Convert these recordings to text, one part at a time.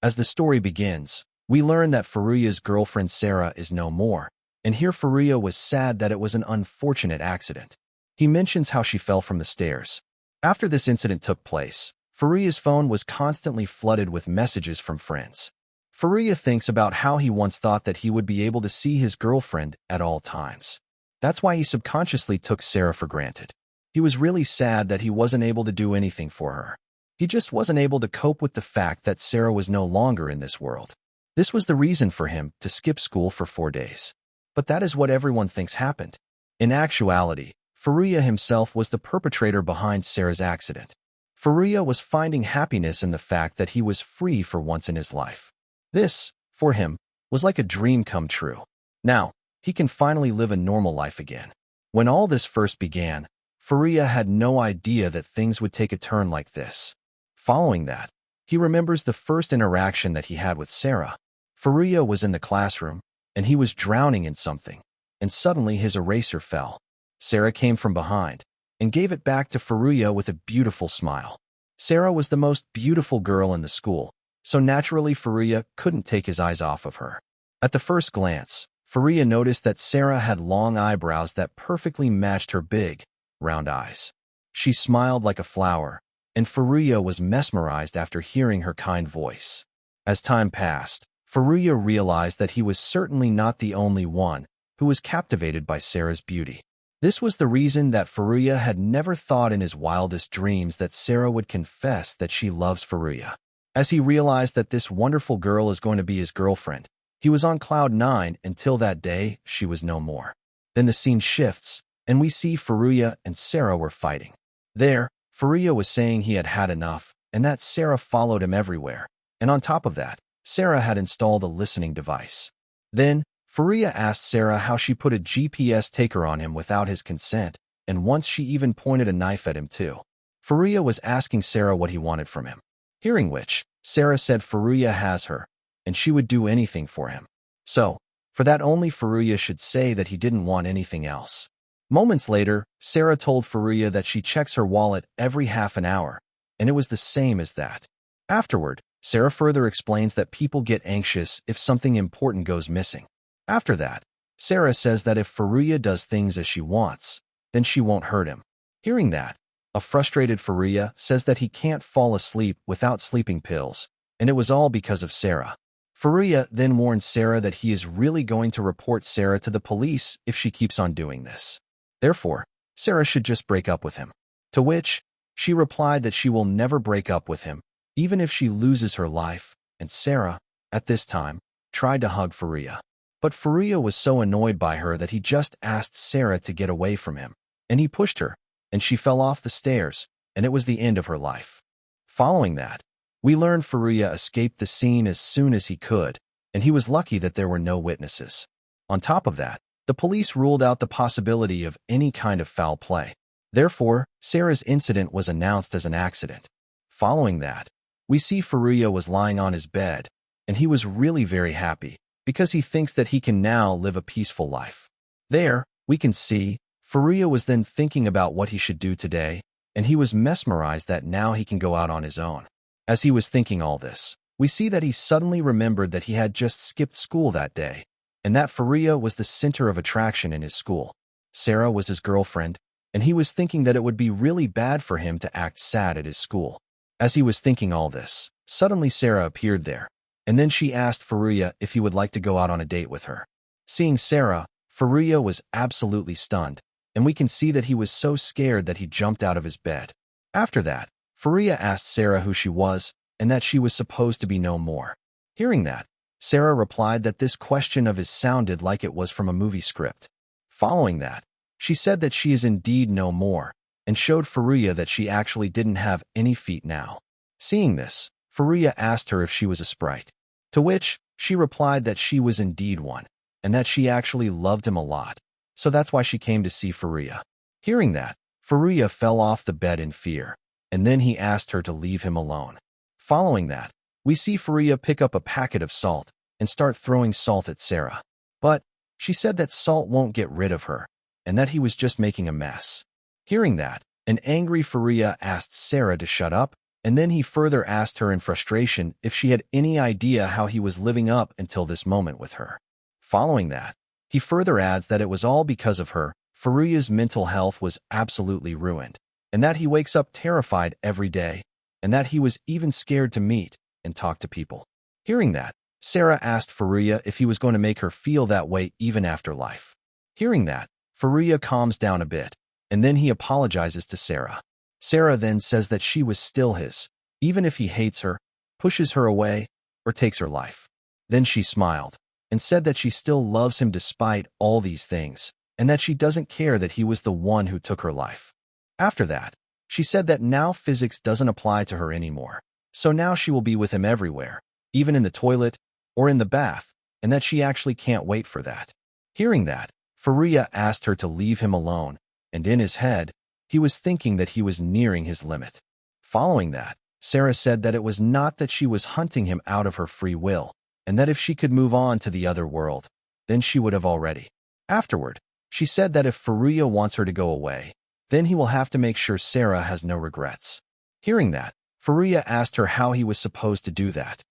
As the story begins, we learn that Furuya's girlfriend Sarah is no more, and here Furuya was sad that it was an unfortunate accident. He mentions how she fell from the stairs. After this incident took place, Furuya's phone was constantly flooded with messages from friends. Furuya thinks about how he once thought that he would be able to see his girlfriend at all times. That's why he subconsciously took Sarah for granted. He was really sad that he wasn't able to do anything for her. He just wasn't able to cope with the fact that Sarah was no longer in this world. This was the reason for him to skip school for 4 days. But that is what everyone thinks happened. In actuality, Furuya himself was the perpetrator behind Sarah's accident. Furuya was finding happiness in the fact that he was free for once in his life. This, for him, was like a dream come true. Now, he can finally live a normal life again. When all this first began, Furuya had no idea that things would take a turn like this. Following that, he remembers the first interaction that he had with Sarah. Furuya was in the classroom, and he was drowning in something, and suddenly his eraser fell. Sarah came from behind and gave it back to Furuya with a beautiful smile. Sarah was the most beautiful girl in the school, so naturally Furuya couldn't take his eyes off of her. At the first glance, Furuya noticed that Sarah had long eyebrows that perfectly matched her big, round eyes. She smiled like a flower, and Furuya was mesmerized after hearing her kind voice. As time passed, Furuya realized that he was certainly not the only one who was captivated by Sarah's beauty. This was the reason that Furuya had never thought in his wildest dreams that Sarah would confess that she loves Furuya. As he realized that this wonderful girl is going to be his girlfriend, he was on cloud 9 until that day she was no more. Then the scene shifts, and we see Furuya and Sarah were fighting. There, Furuya was saying he had had enough, and that Sarah followed him everywhere. And on top of that, Sarah had installed a listening device. Then, Furuya asked Sarah how she put a GPS taker on him without his consent, and once she even pointed a knife at him too. Furuya was asking Sarah what he wanted from him. Hearing which, Sarah said Furuya has her, and she would do anything for him. So, for that only Furuya should say that he didn't want anything else. Moments later, Sarah told Furuya that she checks her wallet every half an hour, and it was the same as that. Afterward, Sarah further explains that people get anxious if something important goes missing. After that, Sarah says that if Furuya does things as she wants, then she won't hurt him. Hearing that, a frustrated Furuya says that he can't fall asleep without sleeping pills, and it was all because of Sarah. Furuya then warns Sarah that he is really going to report Sarah to the police if she keeps on doing this. Therefore, Sarah should just break up with him. To which, she replied that she will never break up with him, even if she loses her life, and Sarah, at this time, tried to hug Furuya. But Furuya was so annoyed by her that he just asked Sarah to get away from him, and he pushed her, and she fell off the stairs, and it was the end of her life. Following that, we learned Furuya escaped the scene as soon as he could, and he was lucky that there were no witnesses. On top of that, the police ruled out the possibility of any kind of foul play. Therefore, Sarah's incident was announced as an accident. Following that, we see Furuya was lying on his bed, and he was really very happy, because he thinks that he can now live a peaceful life. There, we can see, Furuya was then thinking about what he should do today, and he was mesmerized that now he can go out on his own. As he was thinking all this, we see that he suddenly remembered that he had just skipped school that day, and that Furuya was the center of attraction in his school. Sarah was his girlfriend, and he was thinking that it would be really bad for him to act sad at his school. As he was thinking all this, suddenly Sarah appeared there, and then she asked Furuya if he would like to go out on a date with her. Seeing Sarah, Furuya was absolutely stunned, and we can see that he was so scared that he jumped out of his bed. After that, Furuya asked Sarah who she was, and that she was supposed to be no more. Hearing that, Sarah replied that this question of his sounded like it was from a movie script. Following that, she said that she is indeed no more, and showed Furuya that she actually didn't have any feet now. Seeing this, Furuya asked her if she was a sprite, to which she replied that she was indeed one, and that she actually loved him a lot. So that's why she came to see Furuya. Hearing that, Furuya fell off the bed in fear, and then he asked her to leave him alone. Following that, we see Furuya pick up a packet of salt and start throwing salt at Sarah. But she said that salt won't get rid of her, and that he was just making a mess. Hearing that, an angry Furuya asked Sarah to shut up, and then he further asked her in frustration if she had any idea how he was living up until this moment with her. Following that, he further adds that it was all because of her. Furuya's mental health was absolutely ruined, and that he wakes up terrified every day, and that he was even scared to meet and talk to people. Hearing that, Sarah asked Furuya if he was going to make her feel that way even after life. Hearing that, Furuya calms down a bit, and then he apologizes to Sarah. Sarah then says that she was still his, even if he hates her, pushes her away, or takes her life. Then she smiled and said that she still loves him despite all these things, and that she doesn't care that he was the one who took her life. After that, she said that now physics doesn't apply to her anymore, so now she will be with him everywhere, even in the toilet or in the bath, and that she actually can't wait for that. Hearing that, Furuya asked her to leave him alone, and in his head, he was thinking that he was nearing his limit. Following that, Sarah said that it was not that she was hunting him out of her free will, and that if she could move on to the other world, then she would have already. Afterward, she said that if Furuya wants her to go away, then he will have to make sure Sarah has no regrets. Hearing that, Furuya asked her how he was supposed to do that,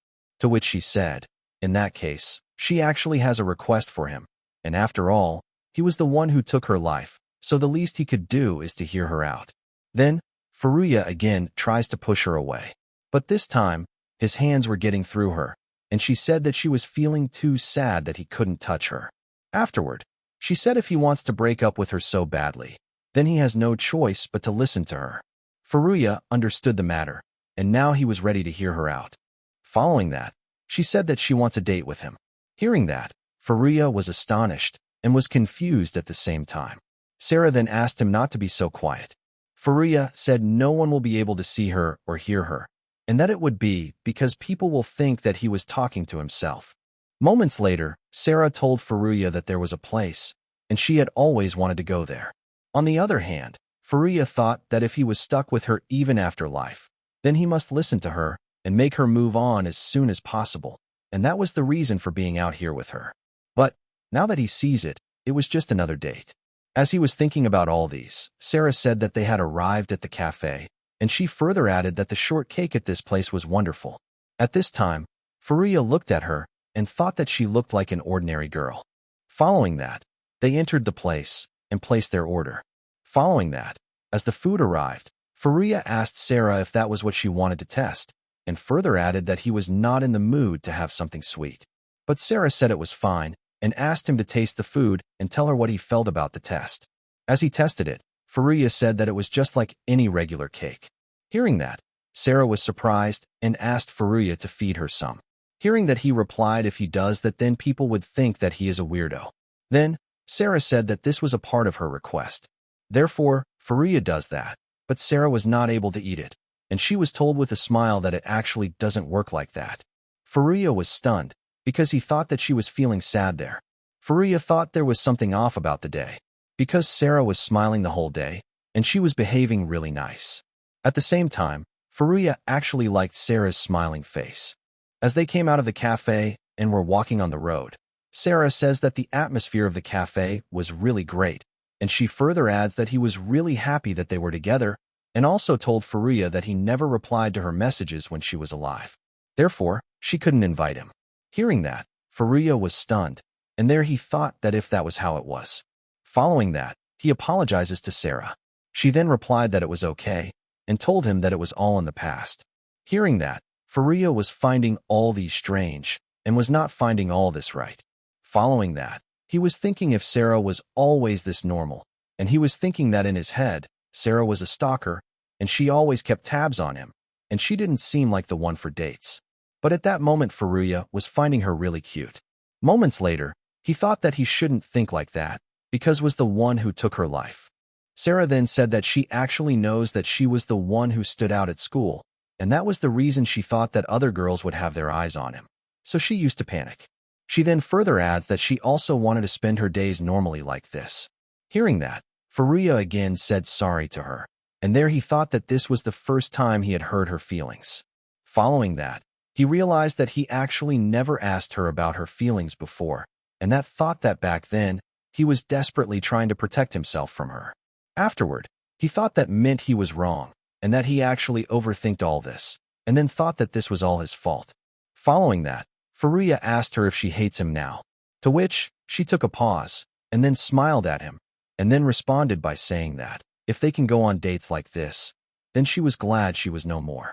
to which she said, in that case, she actually has a request for him, and after all, he was the one who took her life, so the least he could do is to hear her out. Then, Furuya again tries to push her away, but this time, his hands were getting through her, and she said that she was feeling too sad that he couldn't touch her. Afterward, she said if he wants to break up with her so badly, then he has no choice but to listen to her. Furuya understood the matter, and now he was ready to hear her out. Following that, she said that she wants a date with him. Hearing that, Furuya was astonished and was confused at the same time. Sarah then asked him not to be so quiet. Furuya said no one will be able to see her or hear her, and that it would be because people will think that he was talking to himself. Moments later, Sarah told Furuya that there was a place, and she had always wanted to go there. On the other hand, Furuya thought that if he was stuck with her even after life, then he must listen to her and make her move on as soon as possible, and that was the reason for being out here with her. But, now that he sees it, it was just another date. As he was thinking about all these, Sarah said that they had arrived at the cafe, and she further added that the short cake at this place was wonderful. At this time, Furuya looked at her and thought that she looked like an ordinary girl. Following that, they entered the place and placed their order. Following that, as the food arrived, Furuya asked Sarah if that was what she wanted to test, and further added that he was not in the mood to have something sweet. But Sarah said it was fine, and asked him to taste the food and tell her what he felt about the test. As he tested it, Furuya said that it was just like any regular cake. Hearing that, Sarah was surprised and asked Furuya to feed her some. Hearing that he replied if he does that then people would think that he is a weirdo. Then, Sarah said that this was a part of her request. Therefore, Furuya does that, but Sarah was not able to eat it, and she was told with a smile that it actually doesn't work like that. Furuya was stunned, because he thought that she was feeling sad there. Furuya thought there was something off about the day, because Sarah was smiling the whole day, and she was behaving really nice. At the same time, Furuya actually liked Sarah's smiling face. As they came out of the cafe and were walking on the road, Sarah says that the atmosphere of the cafe was really great, and she further adds that he was really happy that they were together, and also told Furuya that he never replied to her messages when she was alive. Therefore, she couldn't invite him. Hearing that, Furuya was stunned, and there he thought that if that was how it was. Following that, he apologizes to Sarah. She then replied that it was okay, and told him that it was all in the past. Hearing that, Furuya was finding all these strange, and was not finding all this right. Following that, he was thinking if Sarah was always this normal, and he was thinking that in his head, Sarah was a stalker, and she always kept tabs on him, and she didn't seem like the one for dates. But at that moment Furuya was finding her really cute. Moments later, he thought that he shouldn't think like that, because was the one who took her life. Sarah then said that she actually knows that she was the one who stood out at school, and that was the reason she thought that other girls would have their eyes on him. So she used to panic. She then further adds that she also wanted to spend her days normally like this. Hearing that, Furuya again said sorry to her, and there he thought that this was the first time he had heard her feelings. Following that, he realized that he actually never asked her about her feelings before, and that thought that back then, he was desperately trying to protect himself from her. Afterward, he thought that meant he was wrong, and that he actually overthinked all this, and then thought that this was all his fault. Following that, Furuya asked her if she hates him now, to which she took a pause, and then smiled at him, and then responded by saying that, if they can go on dates like this, then she was glad she was no more.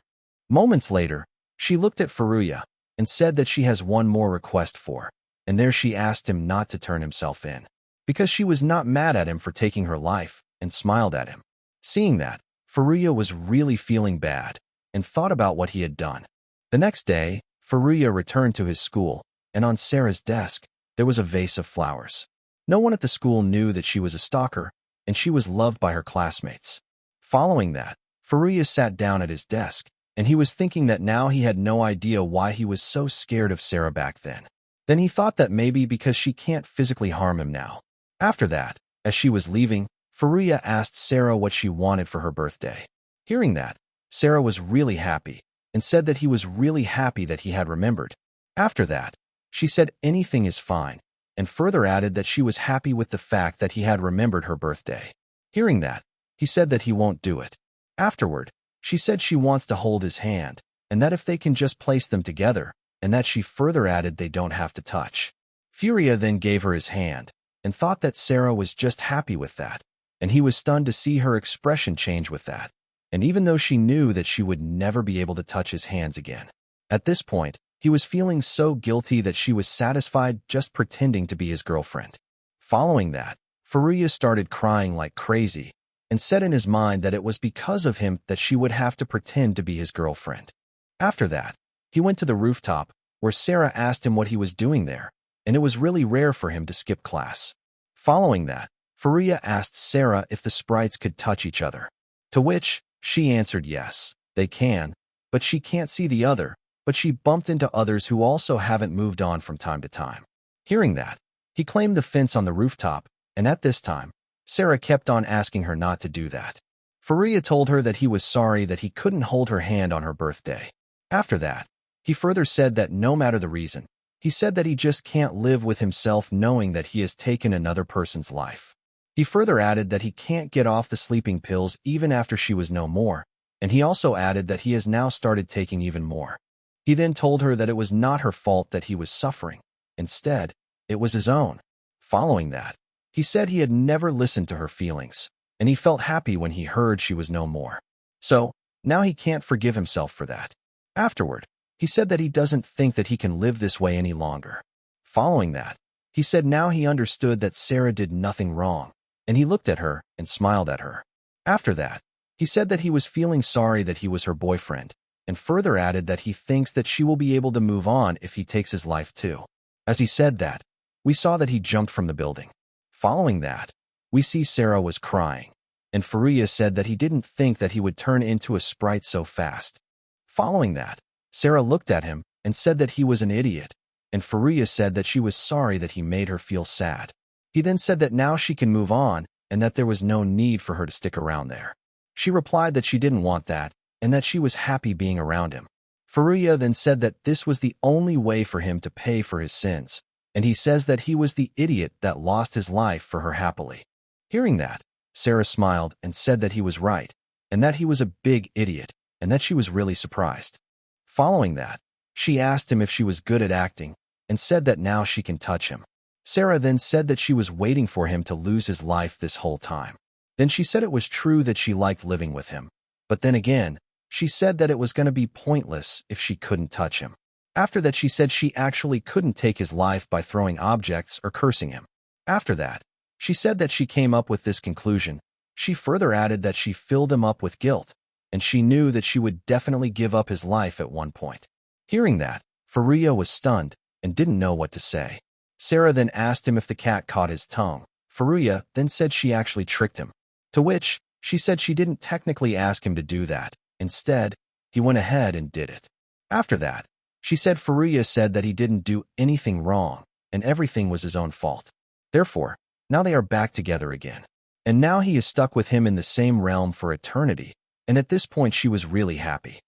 Moments later, she looked at Furuya, and said that she has one more request for, and there she asked him not to turn himself in, because she was not mad at him for taking her life, and smiled at him. Seeing that, Furuya was really feeling bad, and thought about what he had done. The next day, Furuya returned to his school, and on Sarah's desk, there was a vase of flowers. No one at the school knew that she was a stalker, and she was loved by her classmates. Following that, Furuya sat down at his desk, and he was thinking that now he had no idea why he was so scared of Sarah back then. Then he thought that maybe because she can't physically harm him now. After that, as she was leaving, Furuya asked Sarah what she wanted for her birthday. Hearing that, Sarah was really happy, and said that he was really happy that he had remembered. After that, she said anything is fine, and further added that she was happy with the fact that he had remembered her birthday. Hearing that, he said that he won't do it. Afterward, she said she wants to hold his hand, and that if they can just place them together, and that she further added they don't have to touch. Furuya then gave her his hand, and thought that Sarah was just happy with that, and he was stunned to see her expression change with that, and even though she knew that she would never be able to touch his hands again. At this point, he was feeling so guilty that she was satisfied just pretending to be his girlfriend. Following that, Furuya started crying like crazy, and said in his mind that it was because of him that she would have to pretend to be his girlfriend. After that, he went to the rooftop, where Sarah asked him what he was doing there, and it was really rare for him to skip class. Following that, Furuya asked Sarah if the sprites could touch each other, to which she answered yes, they can, but she can't see the other, but she bumped into others who also haven't moved on from time to time. Hearing that, he claimed the fence on the rooftop, and at this time, Sarah kept on asking her not to do that. Furuya told her that he was sorry that he couldn't hold her hand on her birthday. After that, he further said that no matter the reason, he said that he just can't live with himself knowing that he has taken another person's life. He further added that he can't get off the sleeping pills even after she was no more, and he also added that he has now started taking even more. He then told her that it was not her fault that he was suffering. Instead, it was his own. Following that, he said he had never listened to her feelings, and he felt happy when he heard she was no more. So, now he can't forgive himself for that. Afterward, he said that he doesn't think that he can live this way any longer. Following that, he said now he understood that Sarah did nothing wrong, and he looked at her and smiled at her. After that, he said that he was feeling sorry that he was her boyfriend, and further added that he thinks that she will be able to move on if he takes his life too. As he said that, we saw that he jumped from the building. Following that, we see Sarah was crying, and Furuya said that he didn't think that he would turn into a sprite so fast. Following that, Sarah looked at him and said that he was an idiot, and Furuya said that she was sorry that he made her feel sad. He then said that now she can move on and that there was no need for her to stick around there. She replied that she didn't want that, and that she was happy being around him. Furuya then said that this was the only way for him to pay for his sins, and he says that he was the idiot that lost his life for her happily. Hearing that, Sarah smiled and said that he was right, and that he was a big idiot, and that she was really surprised. Following that, she asked him if she was good at acting, and said that now she can touch him. Sarah then said that she was waiting for him to lose his life this whole time. Then she said it was true that she liked living with him, but then again, she said that it was going to be pointless if she couldn't touch him. After that, she said she actually couldn't take his life by throwing objects or cursing him. After that, she said that she came up with this conclusion. She further added that she filled him up with guilt, and she knew that she would definitely give up his life at one point. Hearing that, Furuya was stunned and didn't know what to say. Sarah then asked him if the cat caught his tongue. Furuya then said she actually tricked him, to which she said she didn't technically ask him to do that. Instead, he went ahead and did it. After that, she said Furuya said that he didn't do anything wrong, and everything was his own fault. Therefore, now they are back together again. And now he is stuck with him in the same realm for eternity, and at this point she was really happy.